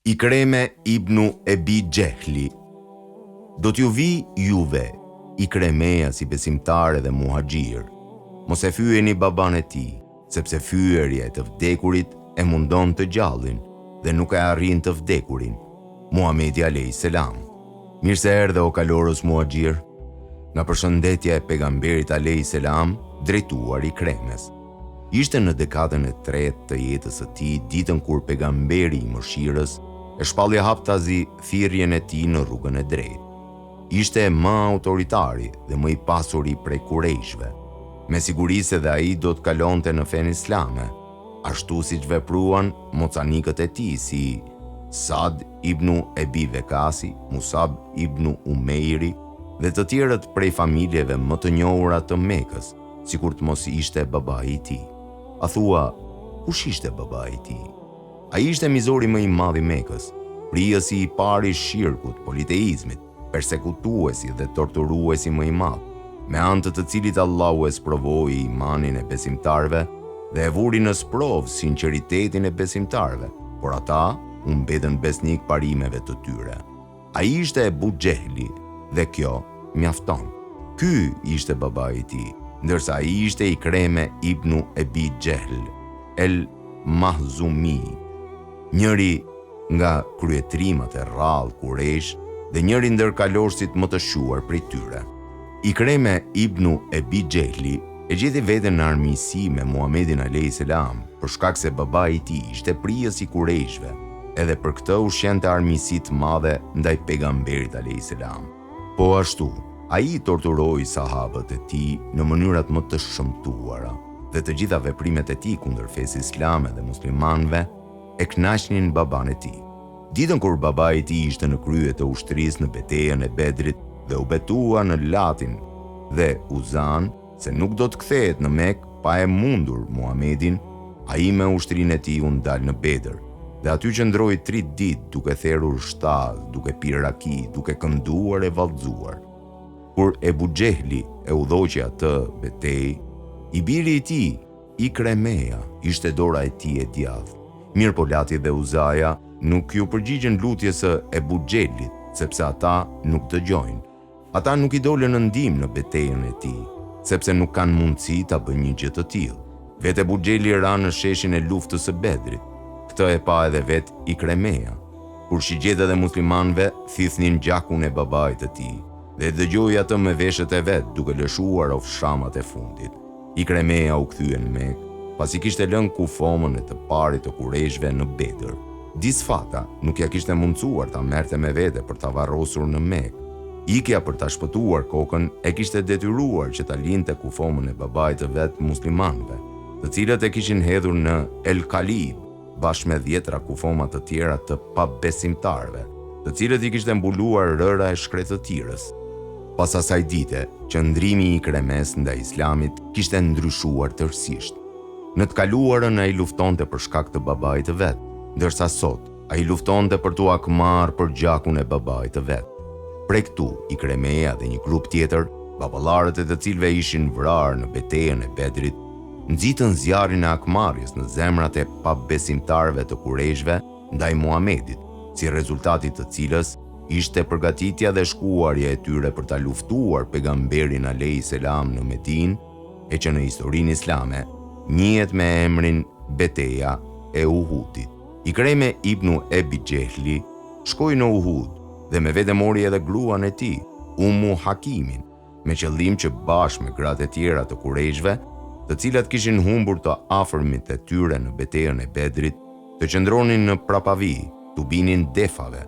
Ikreme ibn Ebi Gjehli. Do t'ju vi juve, Ikremeja si besimtare dhe muhaxhir. Mos e fyeni baban e tij, sepse fyerja e të vdekurit e mundon të gjallin dhe nuk e arrin të vdekurin. Muhamedi alayhis salam. Mirë se erdhe o kalorës muhaxhir. Nga përshëndetja e pejgamberit alayhis salam drejtuar Ikremes. Ishte në dekadën e 3 të jetës së tij, ditën kur pejgamberi i mëshirës e shpalli haptazi thirrjen e tij në rrugën e drejtë. Ishte më autoritari dhe më i pasuri prej kurejshve. Me siguri se dhe ai do të kalonte në fenë islame, ashtu siç vepruan mocanikët e tij si Sad ibn Ebi Vekasi, Musab ibn Umeiri dhe të tjerët prej familjeve më të njohura të Mekës, sikur të mos ishte babai i tij. A thua, kush ishte babai i tij? Ai ishte mizori më i madh i Mekës, prijësi i parë i shirkut, politeizmit, persekutuesi dhe torturuesi më i madh, me anë të cilit Allahu e sprovoi imanin e besimtarve dhe e vuri në sprovë sinqeritetin e besimtarve, por ata u mbetën besnik parimeve të tyre. Ai ishte Ebu Gjehli dhe kjo mjafton. Ky ishte babai i tij, ndërsa ai ishte Ikreme ibn Ebi Gjehl el Mahzumi, njëri nga kryetrimat e rrallë Kurejsh dhe njëri ndër kalorësit më të shuar prej tyre. Ikreme ibn Ebi Gjehli e gjeti veten në armiqësi me Muhamedin alayhis salam për shkak se babai i tij ishte prijës i Kurejshve. Edhe për këtë ushqente armiqësi të madhe ndaj pejgamberit alayhis salam. Po ashtu, ai torturoi sahabët e tij në mënyrat më të shëmtuara dhe të gjitha veprimet e tij kundër fesë islame dhe muslimanëve e kënaqnin baban e tij. Ditën kur babai i tij ishte në krye të ushtrisë në betejën e Bedrit dhe u betua në Latin dhe Uzan se nuk do të kthehet në Mekë pa e mundur Muhamedin, ai me ushtrinë e tij u ndal në Bedër dhe aty qëndroi 3 ditë duke therrur shtaz, duke pirë raki, duke kënduar e vallëzuar. Kur Ebu Gjehli e udhëhoqi atë betejë, i biri i tij, Ikremeja, ishte dora e tij e djathtë. Mirë po Lati dhe Uzaja nuk ju përgjigjen lutjes së Ebu Gjehlit, sepse ata nuk dëgjojnë. Ata nuk i dolën në ndihmë në betejën e tij, sepse nuk kanë mundësi ta bëjnë një gjë të tillë. Vetë Ebu Gjehli ra në sheshin e luftës së Bedrit. Këtë e pa edhe vet Ikremeja, kur shigjetë dhe muslimanëve thithnin gjakun e babait të tij dhe dëgjoi atë me veshët e vet duke lëshuar ofshamat e fundit. Ikremeja u kthye në Mekë, pasi kishte lënë kufomën e të parit të kurejshve në Bedër. Disfata nuk ja kishte mundsuar ta merrte me vete për ta varrosur në Mekë. Ikja për ta shpëtuar kokën e kishte detyruar që ta linte kufomën e babait të vet muslimanëve, të cilët e kishin hedhur në El Kalib, bashkë me 10 kufoma të tjera të pabesimtarve, të cilët i kishte mbuluar rëra e shkretëtirës. Pas asaj dite, qëndrimi i Ikremes ndaj Islamit kishte ndryshuar tërësisht. Në të kaluarën ai luftonte për shkak të babait të vet, ndërsa sot ai luftonte për t'u akmarrë për gjakun e babait të vet. Prej këtu, Ikremeja dhe një grup tjetër, baballarët e të cilëve ishin vrarë në betejën e Bedrit, nxitën zjarrin e akmarrjes në zemrat e pabesimtarëve të kurejshve ndaj Muhamedit, si rezultati të cilës ishte përgatitja dhe shkuarja e tyre për ta luftuar pejgamberin alayhis salam në Medinë, e që në historinë islame njihet me emrin Beteja e Uhudit. Ikreme ibn Ebi Gjehli shkoi në Uhud dhe me vete mori edhe gruan e tij, Ummu Hakimin, me qëllim që bashkë me gratë e tjera të kurejshve, të cilat kishin humbur të afërmit e tyre në betejën e Bedrit, të qëndronin në prapavi, t'u binin defave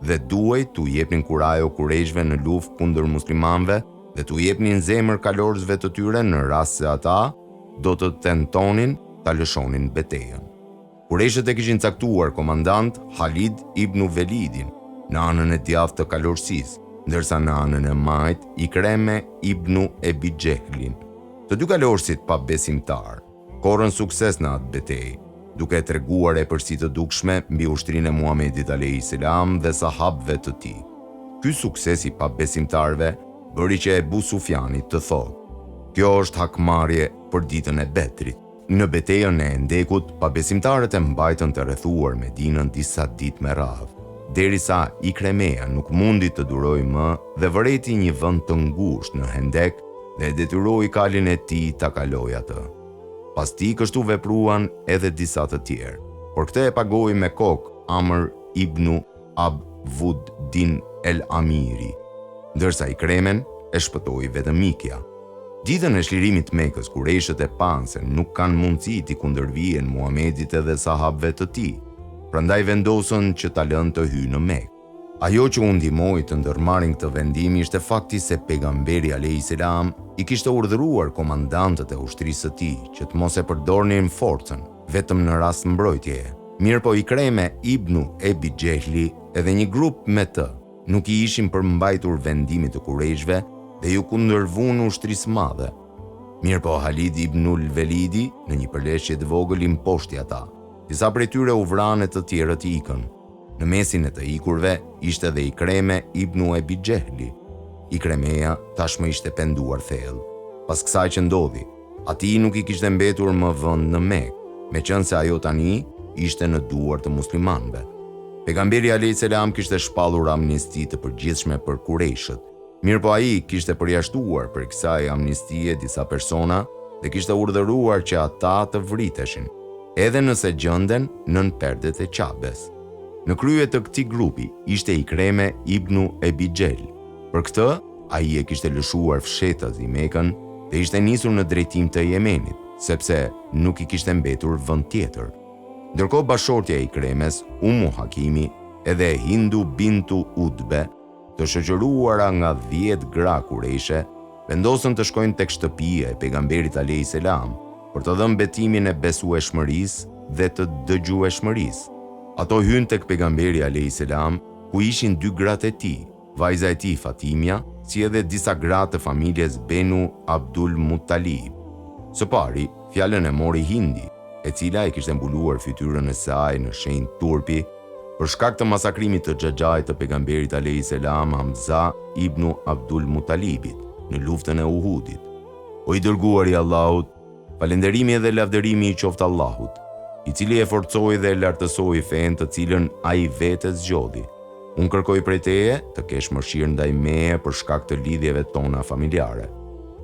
dhe duhej t'u jepnin kurajo kurejshve në luftë kundër muslimanëve dhe t'u jepnin zemër kalorësve të tyre në rast se ata do të tentonin ta lëshonin betejën. Kurejshët e kishin caktuar komandant Halid ibn Velidin në anën e djathtë të kalorësisë, ndërsa në anën e majt Ikreme ibn Ebi Gjehlin. Të dy kalorësit pa besimtar korrën sukses në atë betejë, duke treguar e përsi të dukshme mbi ushtrinë e Muhamedit alayhis salam dhe sahabëve të tij. Ky sukses i pa besimtarve bëri që Ebu Sufjani të thotë: "Kjo është hakmarrje për ditën e Bedrit." Në betejën e Endekut, pabesimtarët e mbajtën të rrethuar Medinën disa ditë me radhë, derisa Ikremeja nuk mundi të durojë më dhe vëreti një vend të ngushtë në Hendek dhe detyroi kalin e tij ta kalojë atë. Pas tij kështu vepruan edhe disa të tjerë, por këtë e pagoi me kokë Amr ibn Abd Din el Amiri, ndërsa Ikremen e shpëtoi vetëm Mikja. Ditën e shlirimit të Mekës, kurejshët e panë se nuk kanë mundësi t'i kundërvijen Muhamedit edhe sahabëve të tij, prandaj vendosën që ta lënë të hyjë në Mekë. Ajo që u ndihmoi të ndërmarrin këtë vendim ishte fakti se pejgamberi alayhis salam i kishte urdhëruar komandantët e ushtrisë së tij që të mos e përdornin forcën, vetëm në rast mbrojtjeje. Mirë po Ikreme ibn Ebi Gjehli edhe një grup me të nuk i ishin përmbajtur vendimit të kurejshve dhe ju kundërvun ushtrisë madhe. Mirë po Halid ibnul Velidi në një përleshje të vogël imposhti ata. Disa prej tyre u vranë e të tjerët ikën. Në mesin e të ikurve ishte dhe Ikreme ibn Ebi Gjehli. Ikremeja tashmë ishte penduar thellë. Pas kësaj që ndodhi, atij nuk i kishte mbetur më vend në Mekë, meqense ajo tani ishte në duar të muslimanëve. Pejgamberi alayhis salam kishte shpallur amnisti të përgjithshme për kurejshët. Mirë po ai kishte përjashtuar për kësaj amnistie disa persona dhe kishte urdhëruar që ata të vriteshin, edhe nëse gjenden nën perdet e Qabes. Në krye të këtij grupi ishte Ikreme ibn Ebi Gjehli. Për këtë, ai e kishte lëshuar fshetës i Mekën dhe ishte nisur në drejtim të Yemenit, sepse nuk i kishte mbetur vend tjetër. Ndërkohë bashortja e Ikremes, Hakimi, edhe Hindu bintu Udbe, të shoqëruara nga 10 gra kurejshe, vendosën të shkojnë tek shtëpia e pejgamberit alayhis salam për të dhënë betimin e besueshmërisë dhe të dëgjueshmërisë. Ato hyn tek pejgamberi alayhis salam, ku ishin 2 gratë e tij, vajza e tij Fatimia, si edhe disa gra të familjes Benu Abdul Muttalib. Së pari, fjalën e mori Hindi, e cila e kishte mbuluar fytyrën e saj në shenjë turpi për shkak të masakrimit të xhaxhait të pejgamberit alayhis salam Hamza ibn Abdul Muttalibit në luftën e Uhudit. O i dërguari i Allahut, falënderimi dhe lavdërimi i qoftë Allahut, i cili e forcoi dhe e lartësoi fenë të cilën ai vetë zgjodhi. Unë kërkoj prej teje të kesh mëshirë ndaj meje për shkak të lidhjeve tona familjare.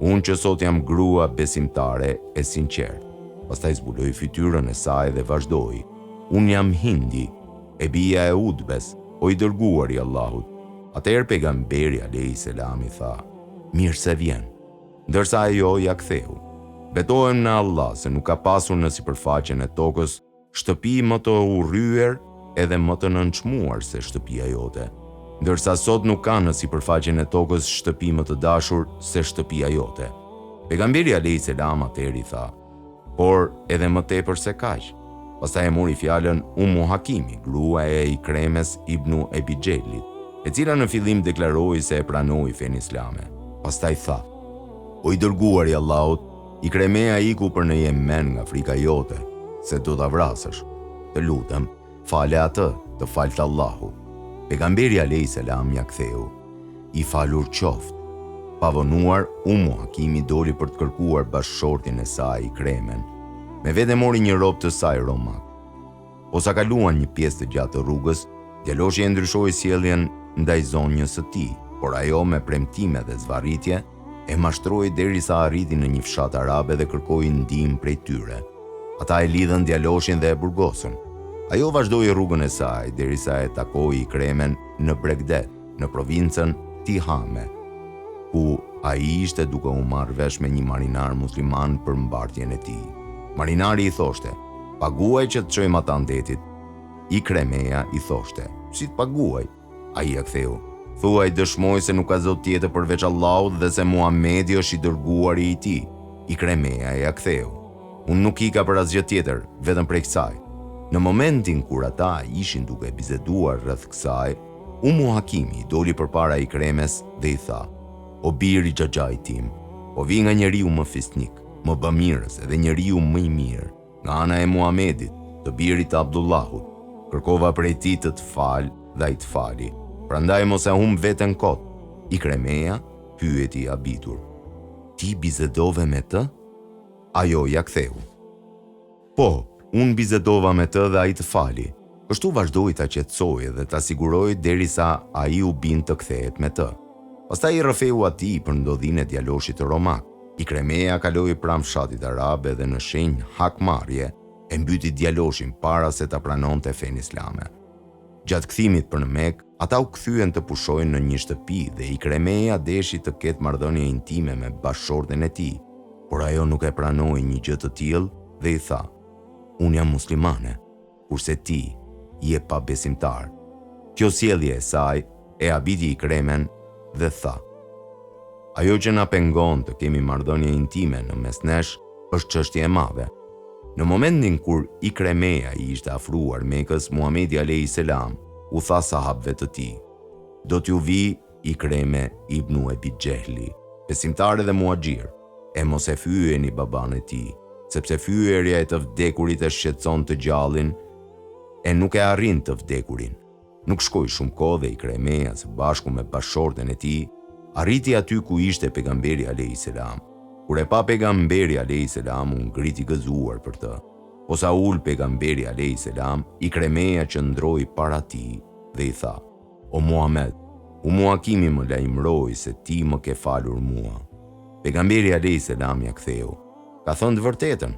Unë që sot jam grua besimtare e sinqert. Pastaj zbuloi fytyrën e saj dhe vazhdoi. Unë jam Hindi, e bia e Udbes, o i dërguari i Allahut. Atëherë pejgamberi alayhis salam i tha: "Mirë se vjen." Ndërsa ajo ja ktheu: "Betohem në Allah se nuk ka pasur në sipërfaqen e tokës shtëpi më të urryer edhe më të nënçmuar se shtëpia jote, ndërsa sot nuk ka në sipërfaqen e tokës shtëpi më të dashur se shtëpia jote." Pejgamberi alayhis salam atëherë i tha: "Por edhe më tepër se kaq." Pastaj e mori fjalën Hakimi, grua e Ikremes ibn Ebi Gjehlit, e cila në fillim deklaroi se e pranoi fenë islame. Pastaj tha: "O i dërguari i Allahut, Ikremeja iku për në Yemen nga frika jote, se do ta vrasësh. Të lutem, fale atë, të falte Allahu." Pejgamberi alayhis salam ja ktheu: "I falur qoftë." Pa vonuar, Hakimi doli për të kërkuar bashkëshortin e saj Ikremen. Me vete mori një robë të saj romak. Posa kaluan një pjesë të gjatë të rrugës, djaloshi e ndryshoi sjelljen ndaj zonjës së tij, por ajo me premtime dhe zvarritje e mashtroi derisa arriti në një fshat arabe dhe kërkoi ndihmë prej tyre. Ata e lidhën djaloshin dhe e burgosën. Ajo vazhdoi rrugën e saj derisa e takoi Ikremen në Bregdet, në provincën Tihame, ku ai ishte duke u marrë vesh me një marinar musliman për mbartjen e tij. Marinari i thoshte: "Paguaj që të çojmë ata ndetit." Ikremeja i thoshte: "Si të paguaj?" Ai ja ktheu: "Thuaj dëshmoj se nuk ka zot tjetër përveç Allahut dhe se Muhamedi është i dërguari i tij." Ikremeja ja ktheu: "Unë nuk ika për asgjë tjetër, vetëm prej kësaj." Në momentin kur ata ishin duke biseduar rreth kësaj, Hakimi doli përpara Ikremes dhe i tha: "O biri xhaxhait tim, po vi nga njeriu më fisnik, më bamirës edhe njeriu më i mirë, nga ana e Muhamedit, të birit të Abdullahut. Kërkova prej tij të të fal dhe ai të fali. Prandaj mos e humb veten kot." Ikremeja pyeti abitur: "Ti bisedove me të?" Ajo ja ktheu: Po, unë bisedova me të dhe ai të fali. Kështu vazhdoi ta qetësoi dhe ta siguroi derisa ai u bin të kthehet me të. Pastaj i rrëfeu atij për ndodhinë e djaloshit të romak. Ikremeja kaloi pranë fshatit arabe dhe në shenjë hakmarrje e mbyti djaloshin para se ta pranonte fenë islame. Gjatë kthimit për në Mekë, ata u kthyen të pushojnë në një shtëpi dhe Ikremeja deshi të ketë marrëdhënie intime me bashkëshorten e tij, por ajo nuk e pranoi një gjë të tillë dhe i tha: "Unë jam muslimane, kurse ti je pa besimtar." Kjo sjellje e saj e habiti Ikremen dhe tha: "Ajo që na pengon të kemi marrëdhënie intime në mes nesh është çështje e madhe." Në momentin kur Ikremeja i ishte afruar Mekës, Muhamedi alayhis salam u tha sahabëve të tij: "Do t'ju vi Ikreme ibn Ebi Xehli, besimtar dhe muhaxhir, e mos e fyeni baban e tij, sepse fyerja e të vdekurit e shqetëson të gjallin e nuk e arrin të vdekurin." Nuk shkoi shumë kohë dhe Ikremeja së bashku me bashkëshorten e tij arriti aty ku ishte pejgamberi alayhis salam. Kur e pa pejgamberi alayhis salam, u ngriti gëzuar për të. Posa ul pejgamberi alayhis salam, Ikremeja qëndroi para tij dhe i tha: "O Muhammed, Muhakimi më lajmëroi se ti më ke falur mua." Pejgamberi alayhis salam ja ktheu: "Ka thënë të vërtetën,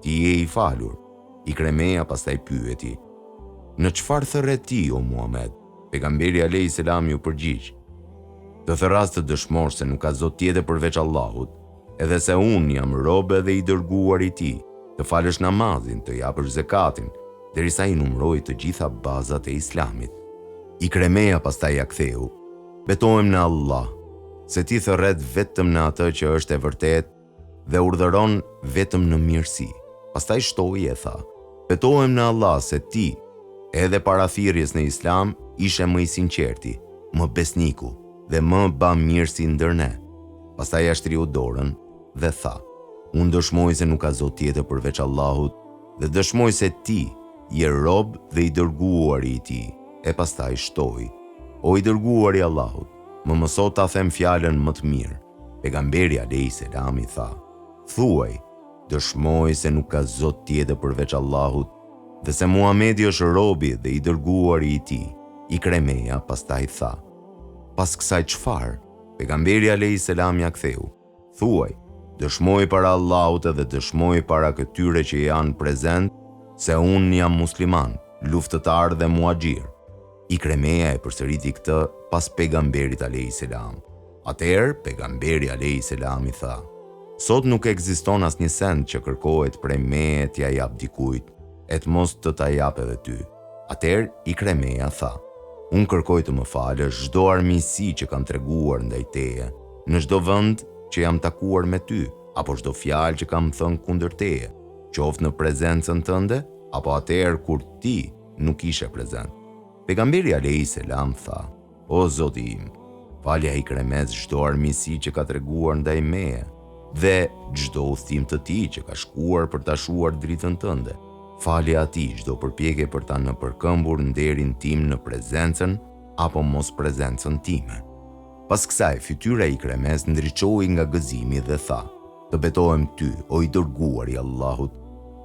ti je i falur." Ikremeja pastaj pyeti: "Në çfarë thërre ti, o Muhammed?" Pejgamberi alayhis salam ju përgjigj: "Të thërras të dëshmosh se nuk ka zot tjetër përveç Allahut, edhe se unë jam rob dhe i dërguar i tij, të falësh namazin, të japësh zakatin, derisa i numëroi të gjitha bazat e Islamit." Ikremeja pastaj ja ktheu: "Betohem në Allah, se ti thërret vetëm në atë që është e vërtet dhe urdhëron vetëm në mirësi." Pastaj shtoi e tha: "Betohem në Allah se ti, edhe para thirrjes në Islam, ishe më i sinqerti, më besniku dhe më bamirësi ndër ne." Pastaj ja shtriu dorën dhe tha: "Unë dëshmoj se nuk ka zot tjetër përveç Allahut dhe dëshmoj se ti je rob dhe i dërguari i tij." E pastaj shtoi: "O i dërguari i Allahut, më mëso ta them fjalën më të mirë." Pejgamberi alayhis salam i tha: "Thuaj, dëshmoj se nuk ka zot tjetër përveç Allahut dhe se Muhamedi është robi dhe i dërguari i tij." Ikremeja pastaj tha: "Pas kësaj çfarë?" Pejgamberi alayhis salam ja ktheu: "Thuaj, dëshmoj para Allahut dhe dëshmoj para këtyre që janë prezent se unë jam musliman, luftëtar dhe muhaxhir." Ikremeja e përsëriti këtë pas pejgamberit alayhis salam. Atëherë pejgamberi alayhis salam i tha: "Sot nuk ekziston asnjë send që kërkohet prej meje t'ja jap dikujt, e të mos të ta jap edhe ty." Atëherë Ikremeja tha: "Unë kërkoj të më falësh çdo armiqësi që kam treguar ndaj teje, në çdo vend që jam takuar me ty, apo çdo fjalë që kam thënë kundër teje, qoftë në prezencën tënde apo atëherë kur ti nuk ishe prezent." Pejgamberi alayhis salam tha: "O Zoti im, falja Ikremes çdo armiqësi që ka treguar ndaj meje dhe çdo udhtim të tij që ka shkuar për ta shuar dritën tënde. Falja atij çdo përpjekje për ta nëpërkëmbur nderin tim në prezencën apo mos prezencën time." Pas kësaj fytyra e Ikremes ndriçoi nga gëzimi dhe tha: "Të betohem ty, o i dërguari i Allahut,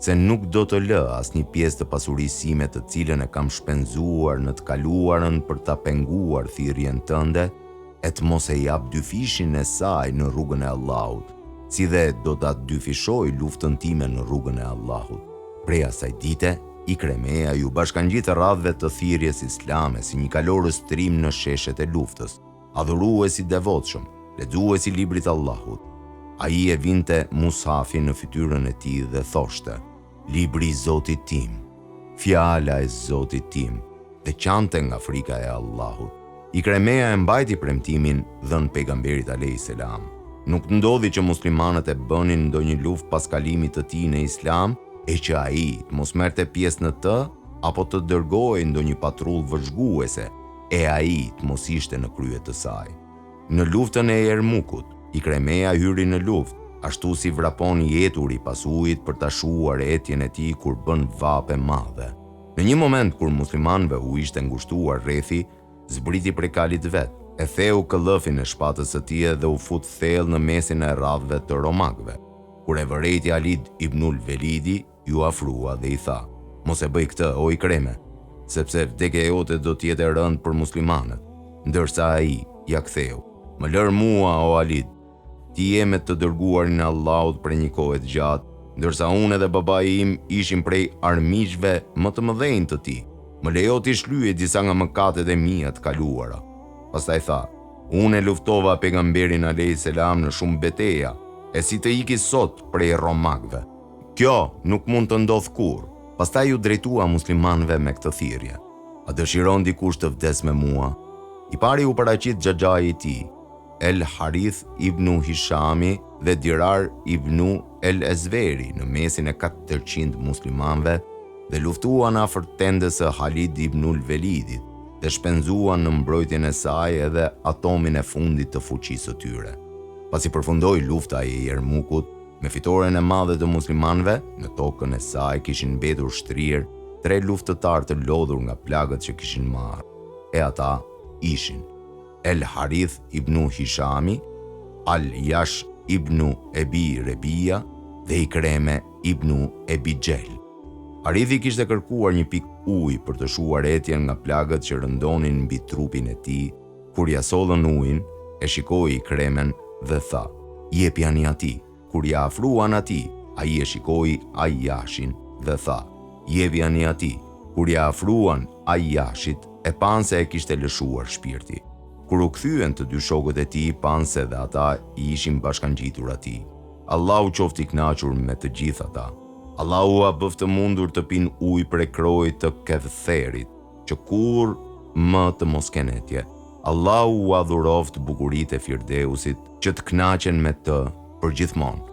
se nuk do të lë asnjë pjesë të pasurisë sime të cilën e kam shpenzuar në të kaluarën për ta penguar thirrjen tënde, e të mos e jap dyfishin e saj në rrugën e Allahut, si dhe do ta dyfishoj luftën time në rrugën e Allahut." Prej asaj dite, Ikremeja ju bashkangjit radhëve të thirrjes islame si një kalorës trim në sheshet e luftës, adhuruesi devotshëm, lexuesi librit të Allahut. Ai e vinte mushafin në fytyrën e tij dhe thoshte: "Libri i Zotit tim, fjala e Zotit tim", dhe qante nga frika e Allahut. Ikremeja e mbajti premtimin dhënë pejgamberit alayhis salam. Nuk ndodhi që muslimanët e bënin ndonjë luftë pas kalimit të tij në Islam e që ai të mos merrte pjesë në të apo të dërgojë ndonjë patrull vëzhguese e ai të mos ishte në krye të saj. Në luftën e Jermukut, Ikremeja hyri në luftë, ashtu si vrapon jeturi pas ujit për ta shuar etjen e tij kur bën vape madhe. Në një moment kur muslimanëve u ishte ngushtuar rrethi, zbriti prej kalit vet, e theu këllëfin e shpatës së tij dhe u fut thellë në mesin e radhëve të romakëve. Kur e vërejti Alid ibnul Velidi, ju afrua dhe i tha: "Mos e bëj këtë, o Ikreme, sepse vdekja jote do të jetë e rëndë për muslimanët." Ndërsa ai ja ktheu: "Më lër mua, o Alid, ti je me të dërguarin e Allahut për një kohë të gjatë, ndërsa unë dhe babai im ishim prej armiqve më të mëdhenj të ti. Më lejo t'i shlyej disa nga mëkatet e mia të kaluara." Pastaj tha: "Unë e luftova pejgamberin alayhis salam në shumë betejë, e si të iki sot prej romakëve. Kjo nuk mund të ndodh kurrë." Pastaj u drejtua muslimanëve me këtë thirrje: "A dëshiron dikush të vdes me mua?" I pari u paraqit xhaxhai i tij, El Harith ibn Hishami dhe Dirar ibn El Ezveri në mesin e 400 muslimanëve dhe luftuan afër tendës së Halid ibn Velidit dhe shpenzuan në mbrojtjen e saj edhe atomin e fundit të fuqisë së tyre. Pasi përfundoi lufta e Jermukut me fitoren e madhe të muslimanëve, në tokën e saj kishin mbetur shtrirë 3 luftëtar të lodhur nga plagët që kishin marrë. E ata ishin El Harith ibn Hishami, Al Yash ibn Ebi Rebia dhe Ikreme ibn Ebi Gjell. Harithi kishte kërkuar një pikë ujë për të shuar etjen nga plagët që rëndonin mbi trupin e tij. Kur ja sollën ujin, e shikoi Ikremen dhe tha: "Jepjani atij." Kur ja afruan atij, ai e shikoi Ayashin dhe tha: "Jepjani atij." Kur ja afruan Ayashit, e pan se e kishte lëshuar shpirti. Kur u kthyen të dy shokët e tij, pan se dhe ata i ishin bashkangjitur atij. Allahu qoftë i kënaqur me të gjithë ata. Allahu a bëft të mundur të pinë ujë prej krojit të Kevtherit, që kur më të mos kenetje. Allahu u adhuroft bukuritë e Firdeusit, që të kënaqen me të përgjithmonë.